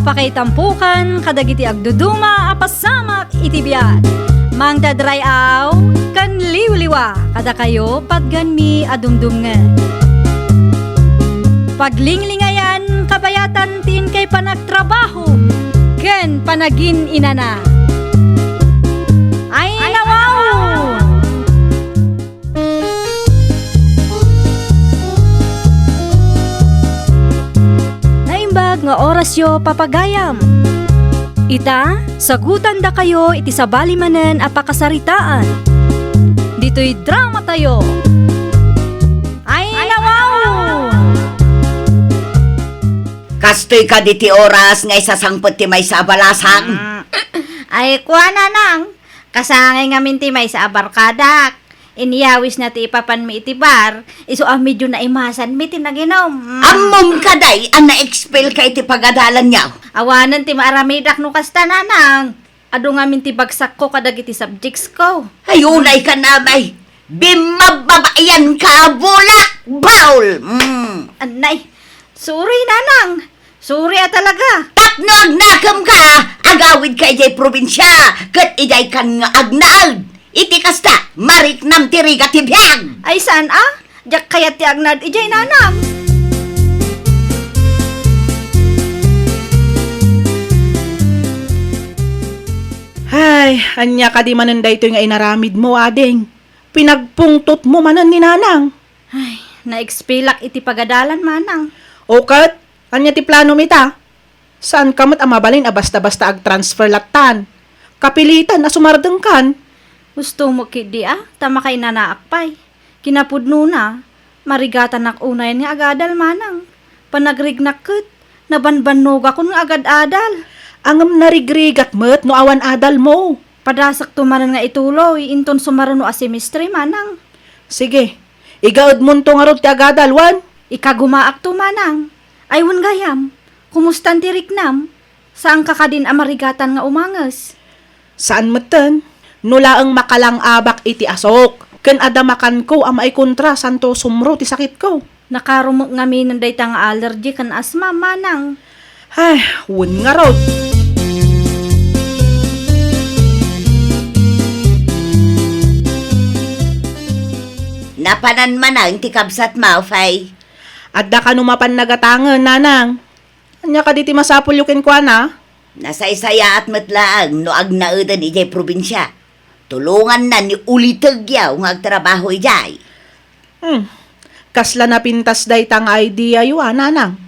Apakaitampukan, kadagiti agduduma, apasamak itibiyat. Mang dadrayaw, kan liwliwa, kada kayo patgan mi adumdumngan. Paglinglingayan, kabayatan tin kay panagtrabaho, ken panagin inana. Ay nawaw! Naimbag nga orasyo papagayam. Ita, sagutan da kayo iti sabali manen apakasaritaan. Dito'y drama tayo. Ay nawaw! Kastoy ka diti oras nga isasangpot ti may sa abalasang. Ay, kuha na nang. Kasangay nga minti may sa abarkadak. Iniyawis na ti ipapan mi iti bar. Iso medyo na imasan mi tinaginom. Ammom kaday, ang na-expel ka iti pagadalan niya. Awanan ti maaramidak no kasta nanang. Ado nga minti bagsak ko kadag iti subjects ko. Ayunay ka na may. Bimababayan ka, bulak, baul. Anay, sorry nanang. Sorry talaga. Tapno agnakam ka, agawid ka ijay probinsya, kat ijay kan nga agnaag. Iti kasta, marik nam tiriga tibiyag. Ay saan Diyak kaya ti agnad ijay nanang. Ay, anya ka di manan dayto nga inaramid mo, ading. Pinagpungtot mo manan ni nanang. Ay, na-expelak iti pagadalan manang. Okat, anya ti plano mita? Saan kamat amabalin basta-basta ag-transfer latan? Kapilitan na sumardeng kan? Gusto mo kidi tama kay nanaakpay. Kinapudno na, marigatan nak unayan nga agadal manang. Panagrignak ket, nabanbanog ako nga agad-adal. Angam narigrigat met no awan adal mo. Padasak tumaran nga ituloy, inton sumarano a semestre manang. Sige, igaod mo to nga rod ti agadal, wan? Ikagumaak to manang. Aywan gayam, kumustan ti riknam? Saan ka kadin amarigatan nga umangas? Saan meten? Nulaang makalang abak iti asok. Ken adamakan ko ang maikontra santo sumro ti sakit ko. Nakarumok nga minanday ta nga allergy kan asma manang. Ay, wun nga rod. Napanan manang ti kabsat mo, Fay. Adda ka numapan nagatangan, nanang. Anya ka diti masapulyukin ko, na? Nasa isaya at matlaang no agnaedan ijay probinsya. Tulungan na ni ulitagyaw nga agtrabaho ijay. Kasla na pintas day tang idea yu, nanang.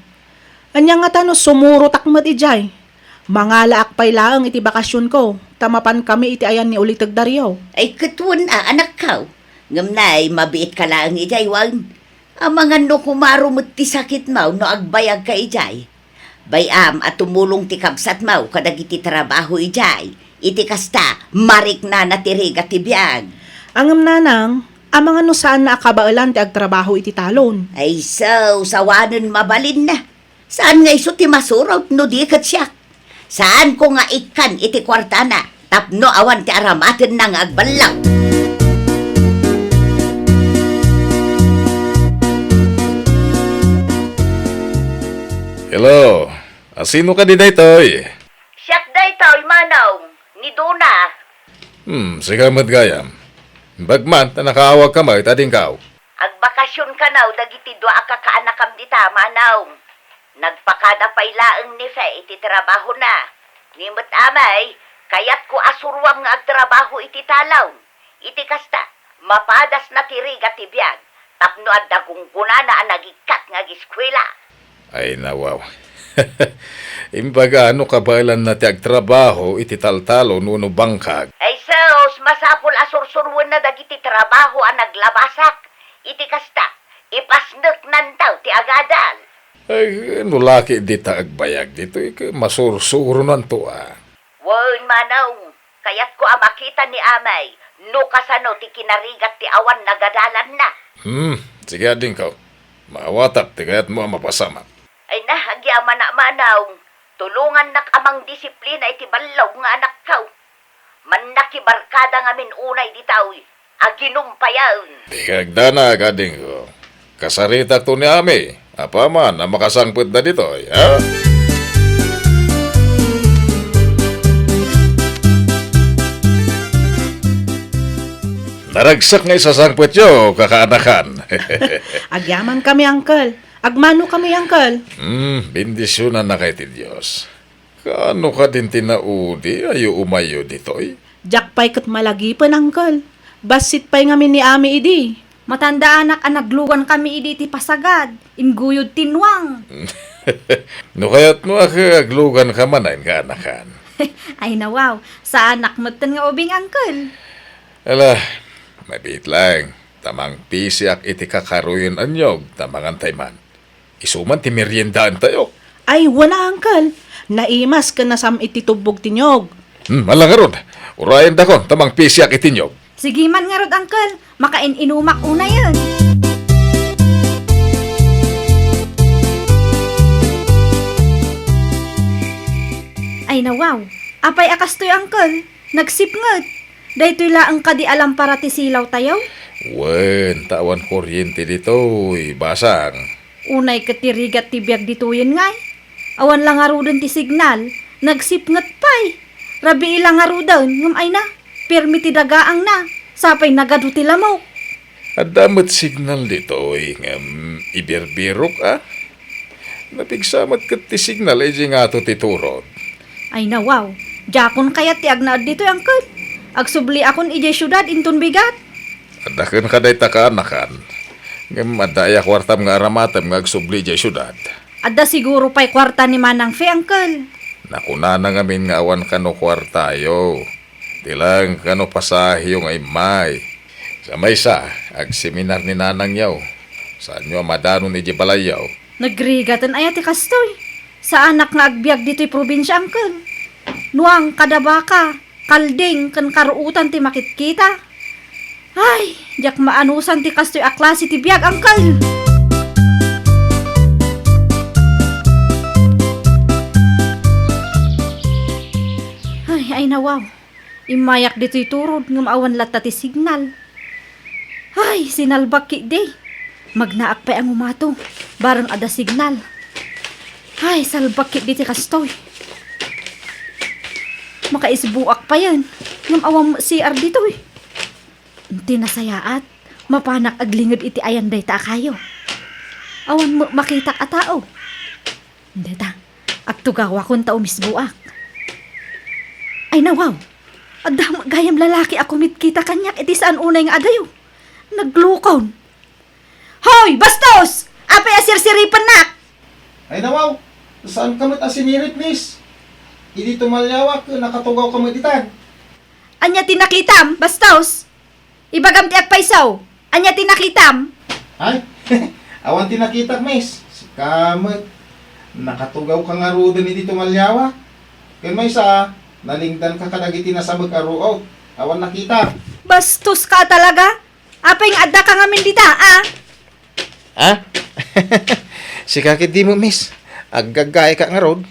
Anya nga tano sumuro takmat ijay. Mangalaak pay laang iti bakasyon ko. Tamapan kami iti ayan ni ulitag daryaw. Ay katwan anak kaw. Ngamnay, mabiit ka lang ijay, wang. Ang mga no kumarumot ti sakit mo no agbayag ka ijay. Bayam at tumulong ti kabsat mo kadag iti trabaho ijay. Iti kasta, marik na natiriga ti biyag. Angam nanang, ang mga no saan na akabailan ti agtrabaho iti talon. Ay so, sawanan mabalin na. Saan nga iso ti masurot no di kat siya? Saan ko nga ikan iti kwarta na? Tapno awan ti aramatin na nga agbalang. Hello, asino ka di daytoy? Siyak daytoy, manaw. Ni Duna. Sigamat gayam. Bagman, nakaawa ka mo, itading kaw. Agbakasyon ka naw, dagiti doa ka kaanakam dita, manaw. Nagpakada pay laeng ni Fe, iti trabaho na. Nimot amay, kayat ko asurwam nga agtrabaho iti talaw. Iti kasta, mapadas na tiriga ti biyag. Tapno adda kung kunana ang nagikat nga giskwela. Ay nawaw. Imbaga, ano kabailan na ti agtrabaho, iti taltalo, nuno bangkag. Ay sos, masapul asursurwan na dagiti trabaho ang naglabasak. Iti kasta, ipasnek nantaw ti agadal. Ay, nulaki di ta agbayag dito, masursuro nan to Wan manaw, kayat ko makita ni amay, no kasano ti kinarigat ti awan nagadalan na. Sige ading kaw. Maawatak, ti kayat mo mapasama. Ay nahagyaman na manaw, tulungan nak amang disiplina iti balaw nga anak kaw. Man nakibarkada ngamin unay ditaw, aginumpayaon. Di kagdana, kading ko. Kasarita to ni Ami. Apa man, ang makasangput na dito, ha? Taragsak nga isasangpet yo, kakaanakan. Agyaman kami, Uncle. Agmano kami, Uncle. Bendisyonan na kay ti Diyos. Kaano ka din tinaudi, ayo umayo ditoy? Jakpay kat malagipan, Uncle. Basit pa'y ngamin ni Ami idi. Matanda anak ang nagluwan kami idi ti pasagad. Inguyod tinwang. No kaya't mo aglugan ka man ay kaanakan. Ay nawaw, sa anak mo nga ubing Uncle. Ala, mabit lang. Tamang pisiak iti kakaruyon anyog, tamang antayman. Isuman ti meriendaan tayo. Ay, wala, Uncle. Naimas ka na sam ititubog tinyog. Malangaron. Urayan da ko, tamang pisiak itinyog. Sige man nga rod Uncle, makain-inumak una yun. Ay nawaw, apay akastoy Uncle, nagsipngot. Daytoy laang kadi alam para ti silaw tayo. Wen, tawan kuryente dito, basang. Unay katirigat ti biag dituyen ngay. Awan lang arudon ti signal, nagsipngot pay. Rabi ilang arudon, ngam ay na, permi ti dagaang na, sapay nagadu ti lamok. Adamat signal dito, ibirbirok Napigsamat kat ti signal ay nga to titurod. Ay nawaw, jakon kaya ti agnaad dito Uncle. Agsubli akon ije syudad intun bigat. Adakan ka day takaanakan. Ngam adaya kwartam nga aramatam nga agsubli jay syudad. Adda siguro pa'y kwarta ni Manang Fe, Uncle. Nakuna na ngamin nga awan kano kwartayo. Tilang kano pasahyo nga imay. Sa may sa, ag-seminar ni nanang yaw. Saan nyo madanon iji balayaw. Nagrigatan ay ati kastoy. Sa anak nga agbiag dito'y probinsya, Uncle. Nuang kadabaka, kalding, kan karuutan ti makitkita. Ay, jak maanusan ti kastoy a klase ti biag, Uncle. Ay nawaw. Imayak dito'y turod ng maawan lata ti signal. Ay, sinalbak ki day. Magnaak pa ang umato. Barang ada signal. Ay, salbak ki diti kastoy. Makaisbuak pa yan. Ngam awam CR dito eh. Unti nasayaat. Mapanak aglingad iti ayan day ta kayo. Awan mo makita ka tao. Hindi ta. Agtugawa kung tao misbuak. Ay nawaw. Adam gayam lalaki ako mitkita kanyak iti saan unay nga adayo. Naglukon. Hoy, bastos! Apay asirsiripan nak! Ay nawaw, saan ka mat asinirit, miss? Hindi tumalyawak, nakatugaw ka matitan. Anya tinakitam, bastos! Ibagam ti agpaysaw. Anya tinakitam. Ay, awan tinakita, miss. Si Kamat, nakatugaw ka nga rudo hindi tumalyawak. Kaya may sa, nalingdan ka kadagiti na sabag aruot. Awan nakita. Bastos ka talaga? Apay nga adda ka ngamin dita, ah? Ah? Si kakit di mo, miss. Aggagay ka nga rod.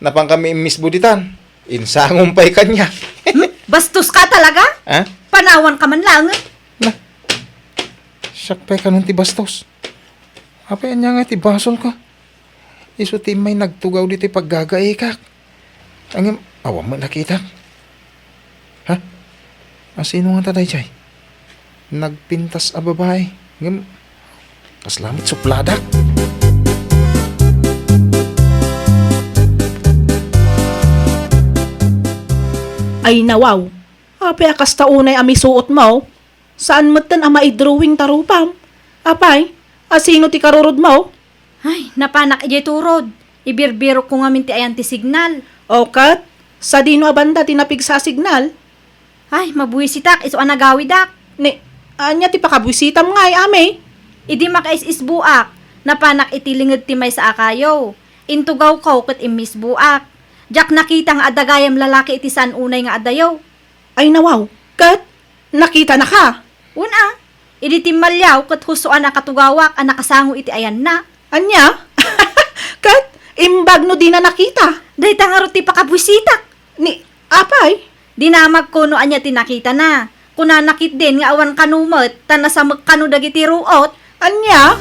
Napang kami miss buditan. Insangong pa'y kanya. Bastos ka talaga? Ha? Panawan ka man lang. Siyak pa'y ka nun ti bastos. Apay anya nga ti basol ka. Iso ti may nagtugaw dito paggagay ka. Ang awam mo nakita. Ha? Asino nga taday chay? Nagpintas a babae. Ngam, kaslamit supladak. Ay, nawaw. Apay akas taunay ami suot mo. Saan matan ama i-drawing tarupam? Apay, asino ti karurod mo? Ay, napanak ije turod. Ibirbiro ko ngamin ti ayan ti signal. O kat, sa dino abanda tinapig sa signal? Ay, mabuisitak, iso anagawidak. Ni, anya ti pakabwisitam nga ay ame. Idi makaisisbuak. Napanak itilingad ti may sa akayo. Intugaw ko kat imisbuak. Jak nakita nga adagayam lalaki iti saan unay nga adayaw. Ay, nawaw. Kat, nakita na ka. Una, idi timalyaw kat husuan na katugawak ang nakasango iti ayan na. Anya? Kat, imbag no di na nakita. Day tangaro ti pakabwisitak. Ni, apay? Dinamag ko no anya tinakita na. Kuna nakit din nga awan kanumot, tanasamag kanu dagiti ruot. Anya?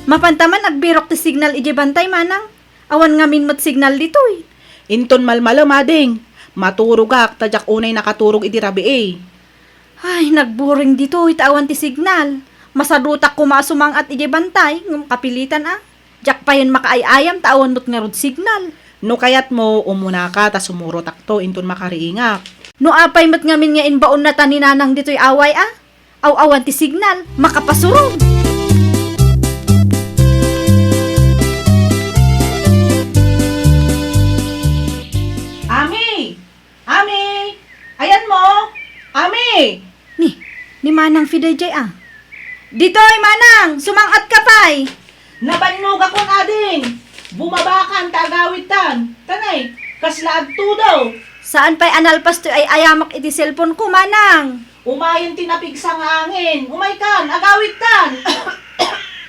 Mapantaman nagbirok ti signal ije bantay manang. Awan ngamin mat signal dito eh. Inton malmalo mading. Maturog ak, tadyak unay nakaturog iti rabi eh. Ay, nagboring dito itawan ti signal. Masadutak kumasumang at ije bantay, ngum kapilitan ah. Jak pa yun makaayayam, tawan mo't nga rod signal. No kayat mo, umuna ka, ta sumuro takto, inton makariingak. No apay mat ngamin nga inbaon na taninanang dito'y away ah. Aw-awan ti signal, makapasurog. Ami! Ami! Ayan mo! Ami! Ni Manang Fiday Jay ah. Dito'y Manang, sumangat ka pa'y. Nabannog akong ading! Bumabakan, tagawitan! Tanay, kaslaag daw! Saan pa'y analpas to ay ayamak iti cellphone ko, Manang? Umayon tinapig sa hangin! Umaykan, agawitan!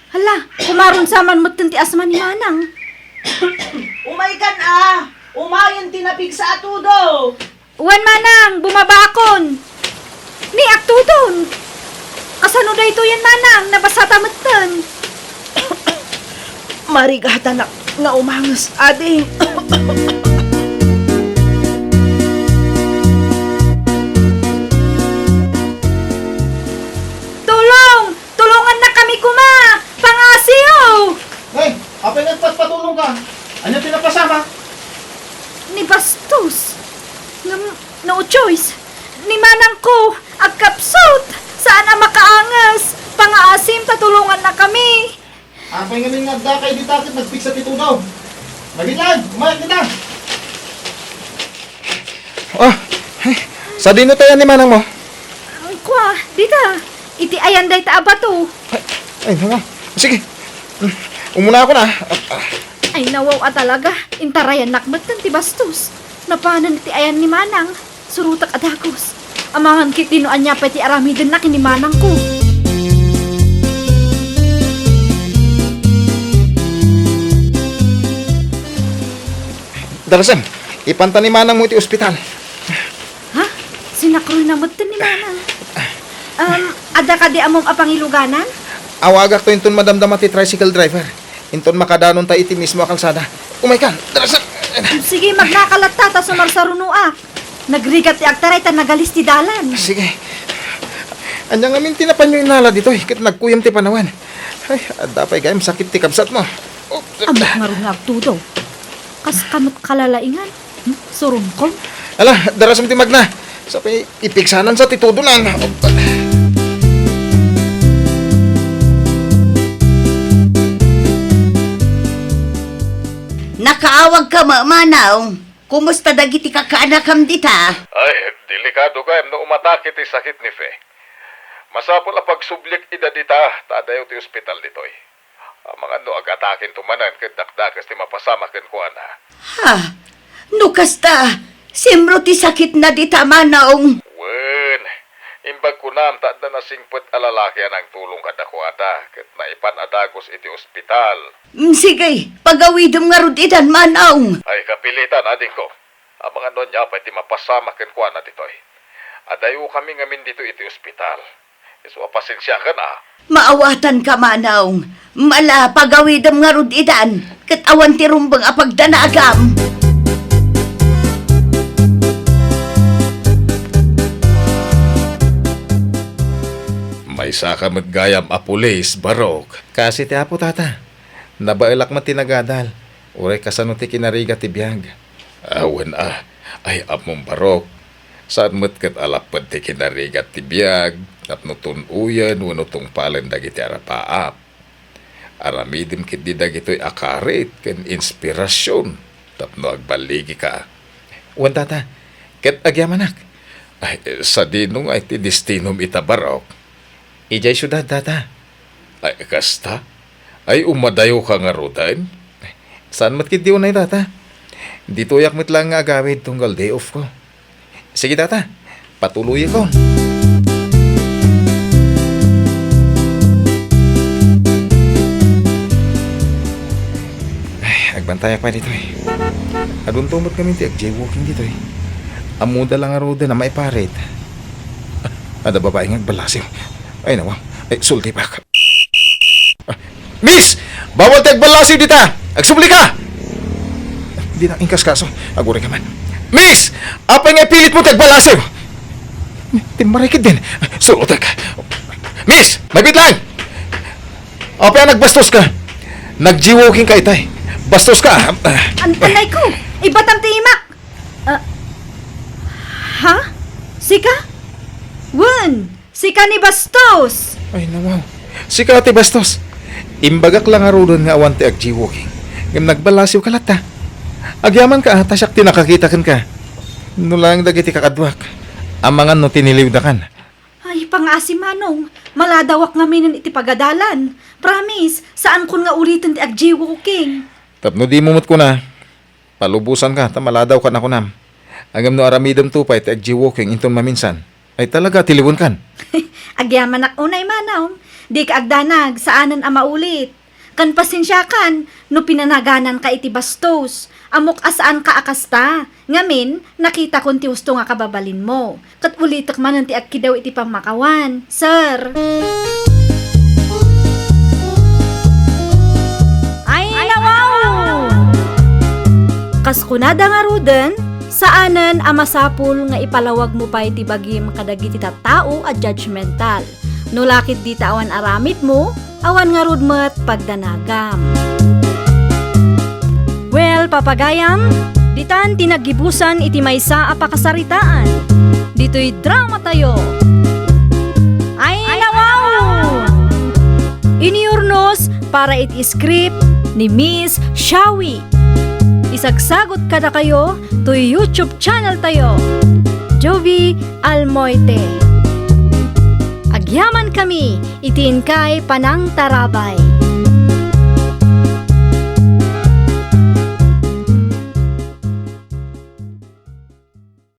Hala, kumaron saman mo't ti asman ni Manang. Umaykan ah! Umayon tinapig sa atudo! Uwan Manang, bumabakon. Ni aktudon. Kasano da ito yan Manang, nabasata matan. Marigata na nga umangas, ading! Tulong! Tulungan na kami kuma! Pangasiyo! Ay, apay nagpatulong ka. Ano pinapasama? Ni Bastos. No choice. Ni Manang ko, agkapsot. Saan ang makaangas? Pangaasim, tatulungan na kami. Apay nga nga dakay di takit nagpiksa tito daw. Magiglan, umayag kita. Oh, sa dino tayo ni Manang mo? Ang kwa, dita. Iti ayanday ta abato. Ay, nga. Sige. Umuna ako na. Ay nawaw talaga. Intarayan nakmatan ti Bastos. Napanan ti ayan ni Manang. Surutak adagos. Amangan kit tinuan niya pati arami din na kini Manang ko. Darasan, ipanta ni Manang mo iti ospital. Ha? Sinakroy na matan ni Manang. Ada ka di among apangiluganan? Awagak to inton madamdama ti tricycle driver. Inton makadanon ta iti mismo a kalsada. Umay ka, darasan. Sige, magnakalat ta sumarsarunuak. Nagrigat ti agtaray ta nagalis ti dalan. Sige. Anya nga min tinapan nyo inala dito. Kit nagkuyam ti panawan. Ay, adapay gayam sakit ti kabsat mo. Oh, Amak nga rin agtudo. Kas kamot kalalaingan. Surungkol. ala, darasam ti magna. Sapay ipiksanan sa titudunan. Nakaawag ka Manaw. Kumusta dagiti kakaanakam dita? Ay, delikado ka na umatake ti sakit ni Fe. Masapol a pagsublik ida dita, tadayo ti ospital ditoy. Ang mga no agatakin tumanan ken dakdakas ti mapasama ken kuana. Ha? Nukasta, simro ti sakit na dita Manaw. Wen, imbag kunam tadda na singpet alalaki ang tulong kada kuata ket naipan adagos iti ospital. Sige, pagawidom nga rudidan Manaw. Ay kapilitan ading ko. Ang mga no niya pati mapasama ken kuana ditoy. Adayo kami ngamin dito iti ospital. Iso pasensya ka na. Maawatan ka Manaw. Mala pagawidom nga rudidan. Ket awan ti rumbang apagdanagam. May saka gayam a pulis, barok. Kasi ti apo tata. Nabailak man tinagadal. Uray kasano ti kinariga ti biyag. Awan ay among barok. Saan mo't kat alapad ti kinarigat ti biyag, at nutun uyan, wanutong palen dagiti arapaap. Aramidim kit di dagito'y akarit, ken inspirasyon, tapno agbaligi ka. Wan tata, ket agyamanak. Ay, sa dinong ay ti destinom ita barok. Ijay syudad tata. Ay, kasta? Ay, umadayo ka nga rudan? Saan mat kit di unay tata? Dito yak mit lang nga agawid tunggal day off ko. Sige tata, patuloy ko. Ay, agbantaya pa dito eh. Adun tumot kami ti ag-jaywalking dito eh. Amuda lang nga roda na maiparit. Ada babae nga agbalasiw. Ay nawa, ay sulti pa ka. Miss! Bawal ti agbalasiw dita! Agsubli ka! Di na ingkas kaso. Aguri ka man. Miss! Apay nga pilit mo tagbalasyo! Timarikid din. Sulot ka. Miss! Mabit lang! Apay nagbastos ka. Nagjiwoking ka itay. Bastos ka. Anay ko! Ibatam ti imak! Ha? Sika? Wen! Sika ni Bastos! Ay nawaw. Si Kati Bastos. Imbagak lang arudan nga awan ti agjiwoking. Ngam nagbalasyo ka lata. Agyaman ka tasyak tinakakita ka. Nulang dagiti kakadwak. Amangan no tiniliw da kan. Ay, pangasi manong. Maladawak nga minin iti pagadalan. Promise, saan kun nga ulitin ti agjiwo king. Tapno di mumut ko na. Palubusan ka, tamaladaw ka na ko nam. Agam no aramidam tupay ti agjiwoking inton maminsan. Ay talaga tiliwon kan. Agyaman ak unay manaw. Di ka agdanag, saanan ang maulit. Kan pasensya kan, no pinanaganan ka iti Bastos. Amok asaan ka akasta. Ngamin, nakita kon ti husto nga kababalin mo. Kat ulitak man ti akki daw iti pamakawan. Sir! Ay, nawaw! Kas kunada nga ruden, saanan amasapul nga ipalawag mo pa iti bagim kadagiti tattao at judgmental. No lakit di awan aramid mo, awan nga rudmet pagdanagam. Well, papagayam, ditan tinagibusan iti maysa a pakasaritaan. Dito'y drama tayo. Ay, nawaw! Iniurnos para iti script ni Miss Shawi. Isagsagot kada kayo to YouTube channel tayo. Jovi Almoite. Agyaman kami, itin kay Panang Tarabay.